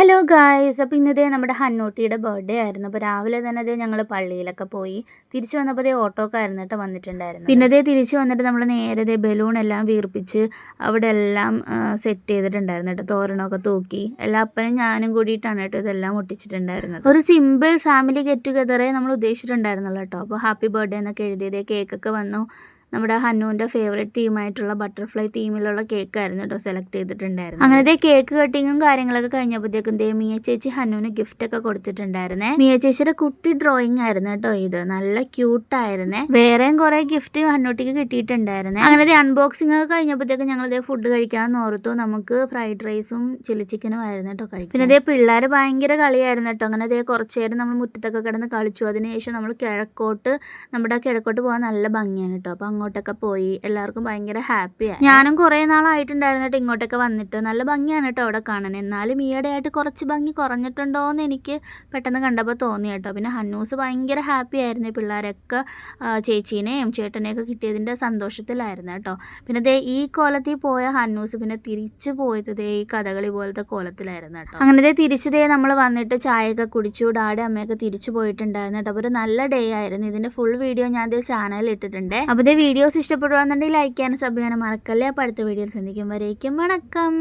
Hello guys, അപ്പോൾ ഇന്നതേ നമ്മുടെ ഹന്നൂട്ടിയുടെ birthday ആയിരുന്നു. അപ്പോൾ രാവിലെ തന്നെ അതേ ഞങ്ങൾ പള്ളിയിലൊക്കെ പോയി തിരിച്ചു വന്നപ്പോൾ അതേ ഓട്ടോക്കായിരുന്നു കേട്ടോ വന്നിട്ടുണ്ടായിരുന്നു. പിന്നെ അതേ തിരിച്ച് വന്നിട്ട് നമ്മൾ നേരെ ബലൂൺ എല്ലാം വീർപ്പിച്ച് അവിടെ എല്ലാം സെറ്റ് ചെയ്തിട്ടുണ്ടായിരുന്നു കേട്ടോ. തോരണമൊക്കെ തൂക്കി എല്ലാ അപ്പനും ഞാനും കൂടിയിട്ടാണ് കേട്ടോ ഇതെല്ലാം ഒട്ടിച്ചിട്ടുണ്ടായിരുന്നത്. ഒരു സിമ്പിൾ ഫാമിലി ഗെറ്റ് ടുഗെദറേ നമ്മൾ ഉദ്ദേശിച്ചിട്ടുണ്ടായിരുന്നല്ലോ കേട്ടോ. അപ്പോൾ ഹാപ്പി ബർത്ത്ഡേ എന്നൊക്കെ എഴുതിയതേ കേക്കൊക്കെ വന്നു. നമ്മുടെ ഹന്നുവിൻ്റെ ഫേവറേറ്റ് തീമായിട്ടുള്ള ബട്ടർഫ്ലൈ തീമിലുള്ള കേക്കായിരുന്നു കേട്ടോ സെലക്ട് ചെയ്തിട്ടുണ്ടായിരുന്നു. അങ്ങനത്തെ കേക്ക് കട്ടിങ്ങും കാര്യങ്ങളൊക്കെ കഴിഞ്ഞപ്പോഴത്തേക്കും മിയ ചേച്ചി ഹന്നുവിന് ഗിഫ്റ്റൊക്കെ കൊടുത്തിട്ടുണ്ടായിരുന്നേ. മിയ ചേച്ചിയുടെ കുട്ടി ഡ്രോയിങ് ആയിരുന്നു കേട്ടോ ഇത്. നല്ല ക്യൂട്ടായിരുന്നേ. വേറെയും കുറേ ഗിഫ്റ്റ് ഹന്നൂട്ടിക്ക് കിട്ടിയിട്ടുണ്ടായിരുന്നേ. അങ്ങനെ അൺബോക്സിംഗ് ഒക്കെ കഴിഞ്ഞപ്പോഴത്തേക്കും ഞങ്ങൾ ഫുഡ് കഴിക്കാമെന്ന് ഓർത്തു. നമുക്ക് ഫ്രൈഡ് റൈസും ചില്ലി ചിക്കനും ആയിരുന്നു കേട്ടോ കഴിക്കും. പിന്നെ പിള്ളേർ ഭയങ്കര കളിയായിരുന്നു കേട്ടോ. അങ്ങനെ കുറച്ച് നേരം നമ്മൾ മുറ്റത്തൊക്കെ കിടന്ന് കളിച്ചു. അതിനുശേഷം നമ്മൾ നമ്മുടെ കിഴക്കോട്ട് പോകാൻ നല്ല ഭംഗിയാണ് കേട്ടോ. അപ്പം അങ്ങോട്ടൊക്കെ പോയി എല്ലാവർക്കും ഭയങ്കര ഹാപ്പിയായി. ഞാനും കുറേ നാളായിട്ടുണ്ടായിരുന്നു കേട്ടോ ഇങ്ങോട്ടൊക്കെ വന്നിട്ട്. നല്ല ഭംഗിയാണ് കേട്ടോ അവിടെ കാണാൻ. എന്നാലും ഈയിടെ ആയിട്ട് കുറച്ച് ഭംഗി കുറഞ്ഞിട്ടുണ്ടോ എന്ന് എനിക്ക് പെട്ടെന്ന് കണ്ടപ്പോൾ തോന്നി കേട്ടോ. പിന്നെ ഹന്നൂസ് ഭയങ്കര ഹാപ്പി ആയിരുന്നു. പിള്ളേരൊക്കെ ചേച്ചീനെയും ചേട്ടനെയൊക്കെ കിട്ടിയതിൻ്റെ സന്തോഷത്തിലായിരുന്നു കേട്ടോ. പിന്നെ ഈ കോലത്തിൽ പോയ ഹന്നൂസ് പിന്നെ തിരിച്ചു പോയത് ഈ കഥകളി പോലത്തെ കോലത്തിലായിരുന്നു കേട്ടോ. അങ്ങനെ തിരിച്ചു നമ്മൾ വന്നിട്ട് ചായയൊക്കെ കുടിച്ചു. ഡാഡി അമ്മയൊക്കെ തിരിച്ചു പോയിട്ടുണ്ടായിരുന്നു കേട്ടോ. അപ്പോൾ ഒരു നല്ല ഡേ ആയിരുന്നു. ഇതിൻ്റെ ഫുൾ വീഡിയോ ഞാൻ ചാനലിൽ ഇട്ടിട്ടുണ്ട്. അപ്പോൾ വീഡിയോസ് ഇഷ്ടപ്പെടുകയാണെന്നുണ്ടെങ്കിൽ ലൈക്ക് ചെയ്യാനും സബ് ചെയ്യാനും മറക്കല്ലേ. അപ്പോൾ അടുത്ത വീഡിയോയിൽ സന്ധിക്കും വരേക്കും വണക്കം.